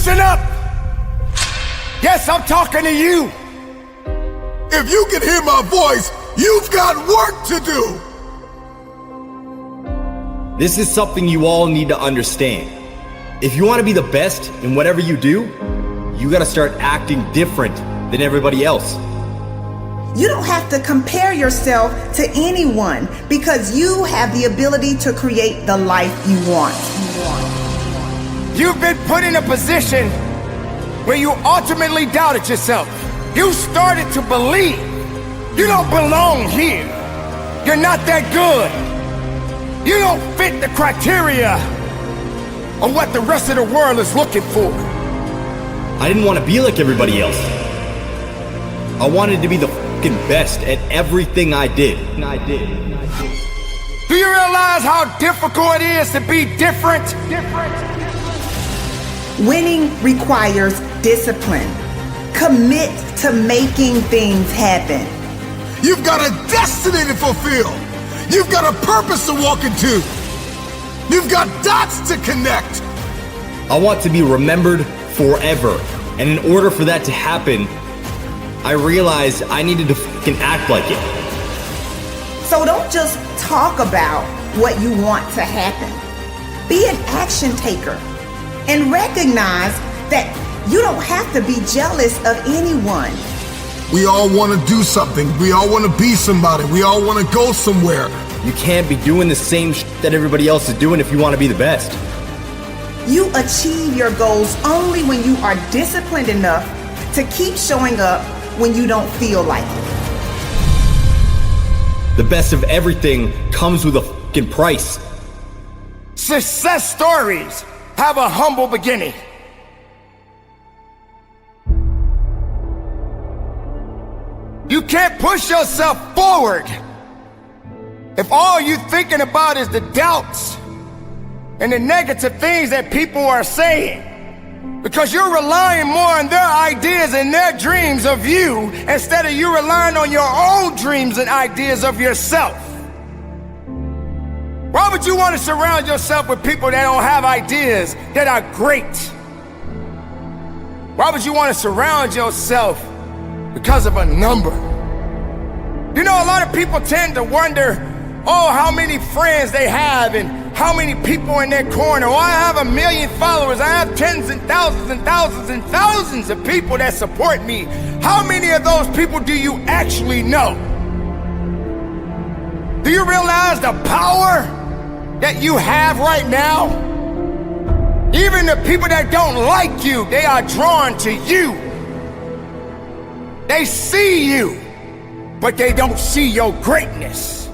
Listen up! Yes, I'm talking to you. If you can hear my voice, you've got work to do. This is something you all need to understand. If you want to be the best in whatever you do, you gotta start acting different than everybody else. You don't have to compare yourself to anyone because you have the ability to create the life you want. You've been put in a position where you ultimately doubted yourself. You started to believe you don't belong here. You're not that good. You don't fit the criteria of what the rest of the world is looking for. I didn't want to be like everybody else. I wanted to be the fucking best at everything I did. Do you realize how difficult it is to be different? Winning requires discipline. Commit to making things happen. You've got a destiny to fulfill. You've got a purpose to walk into. You've got dots to connect. I want to be remembered forever. And in order for that to happen, I realized I needed to fucking act like it. So don't just talk about what you want to happen. Be an action taker and recognize that you don't have to be jealous of anyone. We all want to do something. We all want to be somebody. We all want to go somewhere. You can't be doing the same shit that everybody else is doing if you want to be the best. You achieve your goals only when you are disciplined enough to keep showing up when you don't feel like it. The best of everything comes with a fucking price. Success stories have a humble beginning. You can't push yourself forward if all you're thinking about is the doubts and the negative things that people are saying, because you're relying more on their ideas and their dreams of you instead of you relying on your own dreams and ideas of yourself. Why would you want to surround yourself with people that don't have ideas that are great? Why would you want to surround yourself because of a number? You know, a lot of people tend to wonder, oh, how many friends they have and how many people in their corner. Oh, I have 1 million followers. I have tens and thousands and thousands and thousands of people that support me. How many of those people do you actually know? Do you realize the power that you have right now? Even the people that don't like you, they are drawn to you. They see you, but they don't see your greatness.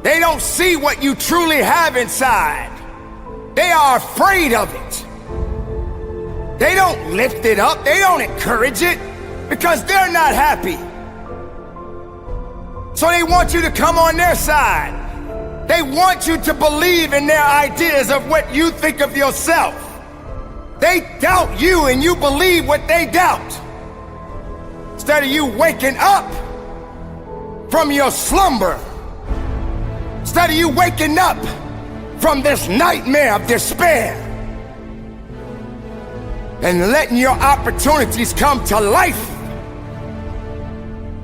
They don't see what you truly have inside. They are afraid of it. They don't lift it up. They don't encourage it because they're not happy. So they want you to come on their side. They want you to believe in their ideas of what you think of yourself. They doubt you and you believe what they doubt. Instead of you waking up from your slumber, instead of you waking up from this nightmare of despair and letting your opportunities come to life.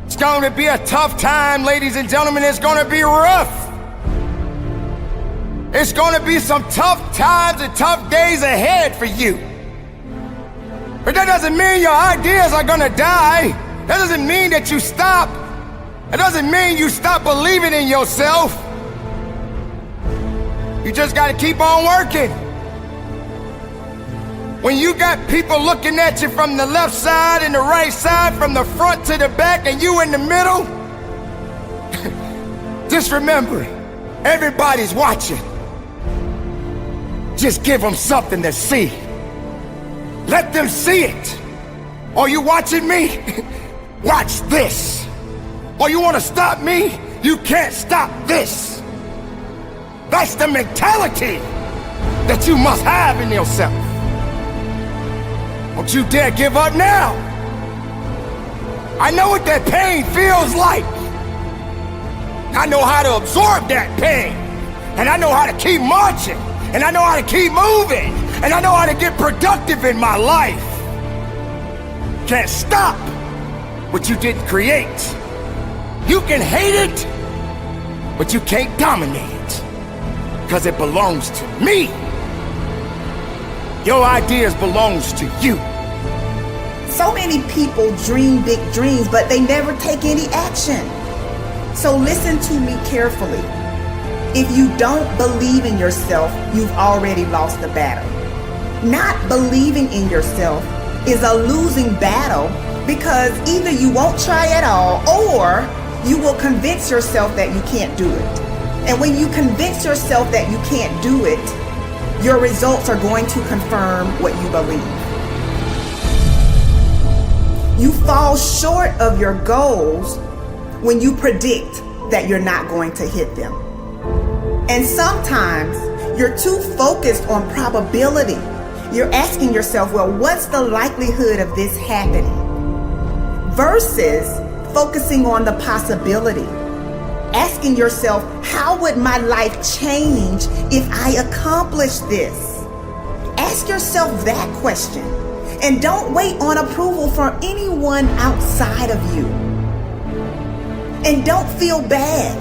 It's going to be a tough time, ladies and gentlemen. It's going to be rough. It's going to be some tough times and tough days ahead for you. But that doesn't mean your ideas are going to die. That doesn't mean that you stop. That doesn't mean you stop believing in yourself. You just got to keep on working. When you got people looking at you from the left side and the right side, from the front to the back, and you in the middle, just remember, everybody's watching. Just give them something to see. Let them see it. Are you watching me? Watch this. Or you want to stop me? You can't stop this. That's the mentality that you must have in yourself. Don't you dare give up now. I know what that pain feels like. I know how to absorb that pain. And I know how to keep marching. And I know how to keep moving. and I know how to get productive in my life. Can't stop what you didn't create. You can hate it, but you can't dominate it, because it belongs to me. Your ideas belongs to you. So many people dream big dreams, but they never take any action. So listen to me carefully. If you don't believe in yourself, you've already lost the battle. Not believing in yourself is a losing battle, because either you won't try at all, or you will convince yourself that you can't do it. And when you convince yourself that you can't do it, your results are going to confirm what you believe. You fall short of your goals when you predict that you're not going to hit them. And sometimes you're too focused on probability. You're asking yourself, well, what's the likelihood of this happening? Versus focusing on the possibility. Asking yourself, how would my life change if I accomplish this? Ask yourself that question. And don't wait on approval from anyone outside of you. And don't feel bad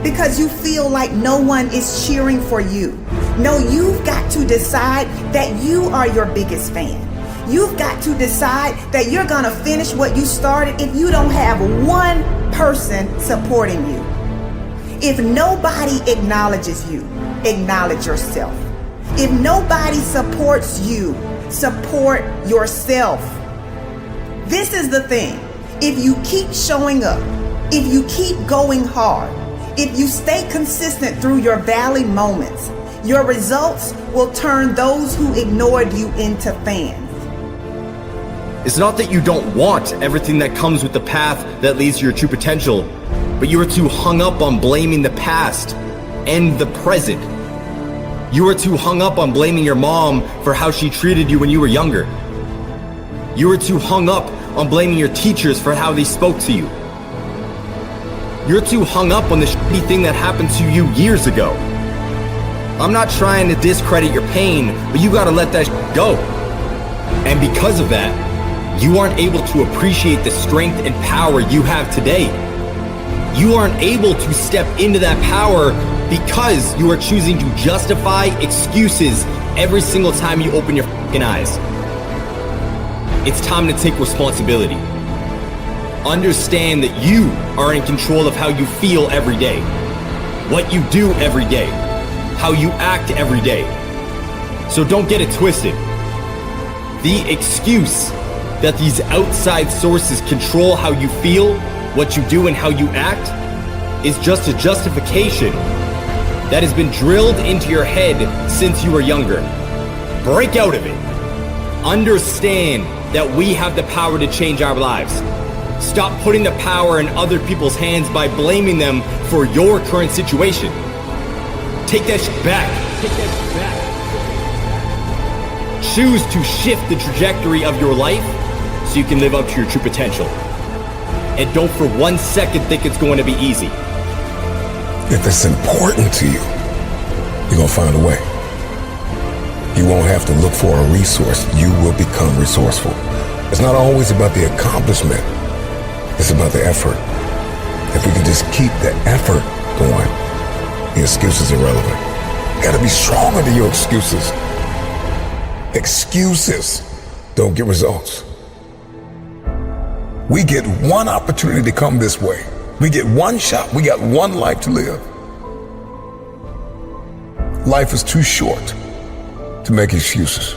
because you feel like no one is cheering for you. No, you've got to decide that you are your biggest fan. You've got to decide that you're going to finish what you started if you don't have one person supporting you. If nobody acknowledges you, acknowledge yourself. If nobody supports you, support yourself. This is the thing. If you keep showing up, if you keep going hard, if you stay consistent through your valley moments, your results will turn those who ignored you into fans. It's not that you don't want everything that comes with the path that leads to your true potential, but you are too hung up on blaming the past and the present. You are too hung up on blaming your mom for how she treated you when you were younger. You are too hung up on blaming your teachers for how they spoke to you. You're too hung up on the shitty thing that happened to you years ago. I'm not trying to discredit your pain, but you gotta let that go. And because of that, you aren't able to appreciate the strength and power you have today. You aren't able to step into that power because you are choosing to justify excuses every single time you open your fucking eyes. It's time to take responsibility. Understand that you are in control of how you feel every day, what you do every day, how you act every day. So don't get it twisted. The excuse that these outside sources control how you feel, what you do, and how you act is just a justification that has been drilled into your head since you were younger. Break out of it. Understand that we have the power to change our lives. Stop putting the power in other people's hands by blaming them for your current situation. Take that shit back. Take that shit back. Choose to shift the trajectory of your life so you can live up to your true potential. And don't for 1 second think it's going to be easy. If it's important to you, you're going to find a way. You won't have to look for a resource. You will become resourceful. It's not always about the accomplishment. It's about the effort. If we can just keep the effort going, the excuses are irrelevant. You gotta be stronger than your excuses. Excuses don't get results. We get one opportunity to come this way. We get one shot. We got one life to live. Life is too short to make excuses.